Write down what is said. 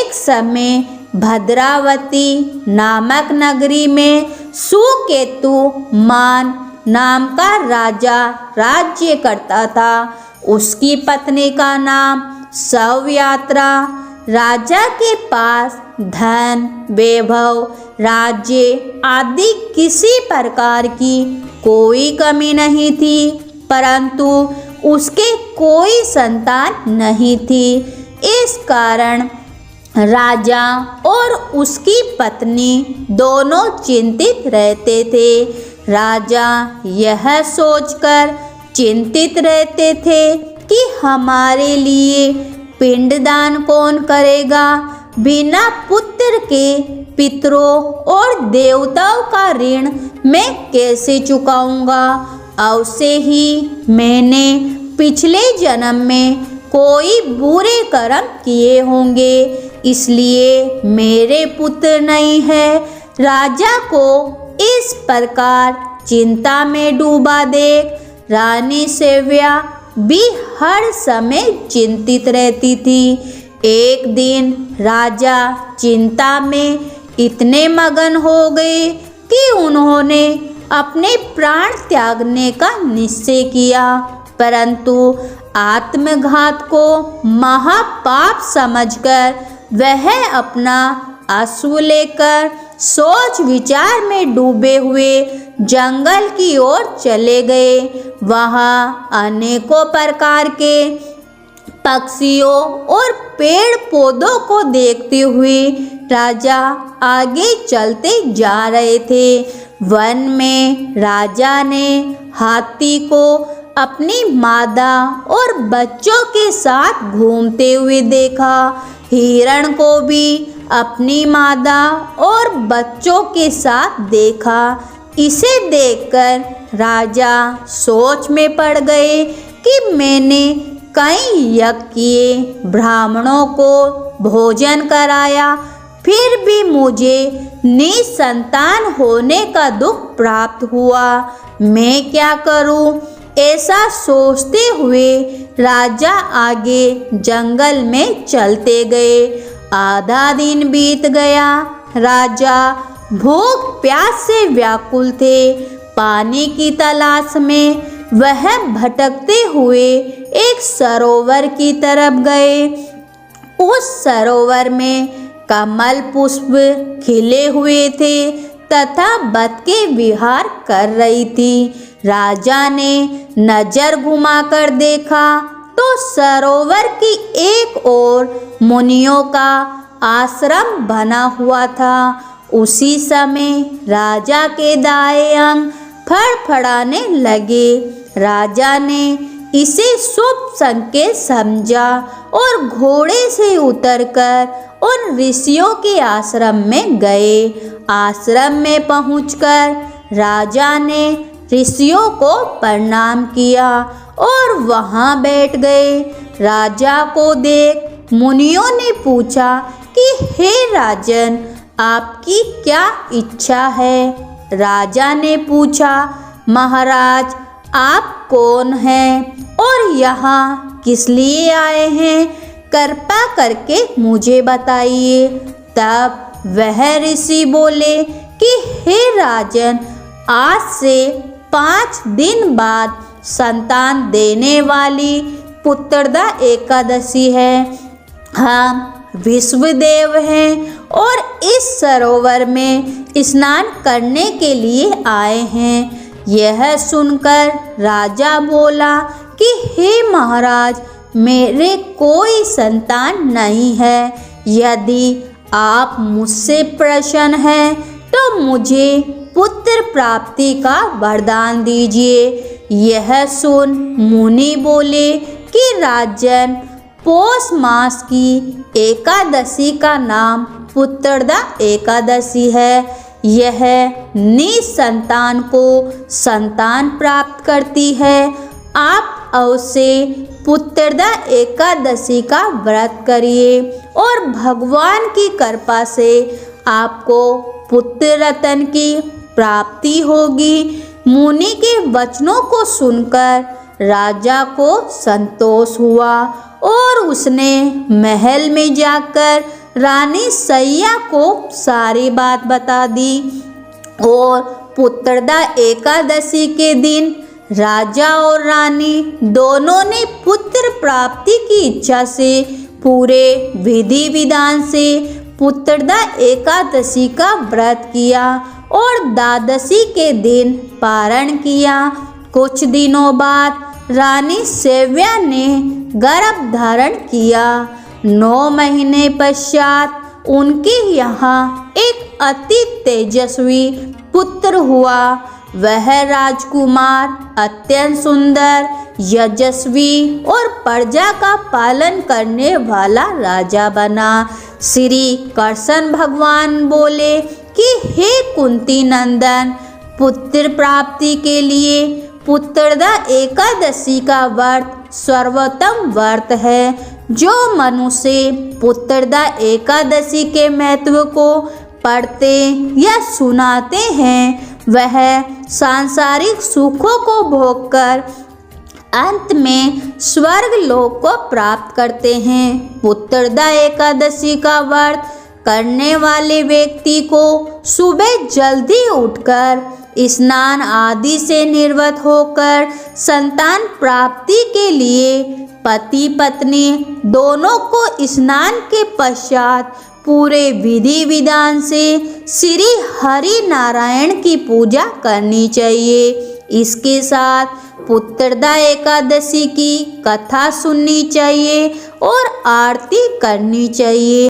एक समय भद्रावती नामक नगरी में सुकेतुमान नाम का राजा राज्य करता था। उसकी पत्नी का नाम सौयात्रा। राजा के पास धन, वैभव, राज्य आदि किसी प्रकार की कोई कमी नहीं थी, परंतु उसके कोई संतान नहीं थी। इस कारण राजा और उसकी पत्नी दोनों चिंतित रहते थे। राजा यह सोचकर चिंतित रहते थे कि हमारे लिए पिंडदान कौन करेगा। बिना पुत्र के पितरों और देवताओं का ऋण मैं कैसे चुकाऊंगा। अवश्य ही मैंने पिछले जन्म में कोई बुरे कर्म किए होंगे, इसलिए मेरे पुत्र नहीं है। राजा को इस प्रकार चिंता में डूबा देख रानी सैव्या भी हर समय चिंतित रहती थी। एक दिन राजा चिंता में इतने मगन हो गए कि उन्होंने अपने प्राण त्यागने का निश्चय किया, परंतु आत्मघात को महापाप समझकर वह अपना अश्व लेकर सोच विचार में डूबे हुए जंगल की ओर चले गए। वहाँ अनेकों प्रकार के पक्षियों और पेड़ पौधों को देखते हुए राजा आगे चलते जा रहे थे। वन में राजा ने हाथी को अपनी मादा और बच्चों के साथ घूमते हुए देखा। हिरण को भी अपनी मादा और बच्चों के साथ देखा। इसे देखकर राजा सोच में पड़ गए कि मैंने कई यज्ञ किए, ब्राह्मणों को भोजन कराया, फिर भी मुझे निसंतान होने का दुख प्राप्त हुआ। मैं क्या करूं? ऐसा सोचते हुए राजा आगे जंगल में चलते गए। आधा दिन बीत गया। राजा भूख प्यास से व्याकुल थे। पानी की तलाश में वह भटकते हुए एक सरोवर की तरफ गए। उस सरोवर में कमल पुष्प खिले हुए थे तथा बतखें विहार कर रही थी। राजा ने नजर घुमाकर देखा तो सरोवर की एक ओर मुनियों का आश्रम बना हुआ था। उसी समय राजा के दाएं अंग फड़फड़ाने लगे। राजा ने इसे शुभ संकेत समझा और घोड़े से उतरकर उन ऋषियों के आश्रम में गए। आश्रम में पहुंचकर राजा ने ऋषियों को प्रणाम किया और वहां बैठ गए। राजा को देख मुनियों ने पूछा कि हे राजन, आपकी क्या इच्छा है? राजा ने पूछा, महाराज आप कौन हैं और यहाँ किस लिए आए हैं? कृपा करके मुझे बताइए। तब वह ऋषि बोले कि हे राजन, आज से 5 दिन बाद संतान देने वाली पुत्रदा एकादशी है। हम विश्वदेव हैं और इस सरोवर में स्नान करने के लिए आए हैं। यह सुनकर राजा बोला कि हे महाराज, मेरे कोई संतान नहीं है। यदि आप मुझसे प्रसन्न हैं तो मुझे पुत्र प्राप्ति का वरदान दीजिए। यह सुन मुनि बोले कि राजन, पौष मास की एकादशी का नाम पुत्रदा एकादशी है। यह निसंतान को संतान प्राप्त करती है। आप अवश्य पुत्रदा एकादशी का व्रत करिए और भगवान की कृपा से आपको पुत्र रत्न की प्राप्ति होगी। मुनि के वचनों को सुनकर राजा को संतोष हुआ और उसने महल में जाकर रानी सैया को सारी बात बता दी और पुत्रदा एकादशी के दिन राजा और रानी दोनों ने पुत्र प्राप्ति की इच्छा से पूरे विधि विधान से पुत्रदा एकादशी का व्रत किया और द्वादशी के दिन पारण किया। कुछ दिनों बाद रानी सैया ने गर्भ धारण किया। 9 महीने पश्चात उनके यहाँ एक अति तेजस्वी पुत्र हुआ। वह राजकुमार अत्यंत सुंदर, यशस्वी और प्रजा का पालन करने वाला राजा बना। श्री कृष्ण भगवान बोले कि हे कुंती नंदन, पुत्र प्राप्ति के लिए पुत्रदा एकादशी का व्रत सर्वोत्तम व्रत है। जो मनुष्य पुत्रदा एकादशी के महत्व को पढ़ते या सुनाते हैं वह सांसारिक सुखों को भोगकर अंत में स्वर्ग लोक को प्राप्त करते हैं। पुत्रदा एकादशी का व्रत करने वाले व्यक्ति को सुबह जल्दी उठकर स्नान आदि से निर्वत होकर संतान प्राप्ति के लिए पति पत्नी दोनों को स्नान के पश्चात पूरे विधि विधान से श्री हरि नारायण की पूजा करनी चाहिए। इसके साथ पुत्रदा एकादशी की कथा सुननी चाहिए और आरती करनी चाहिए।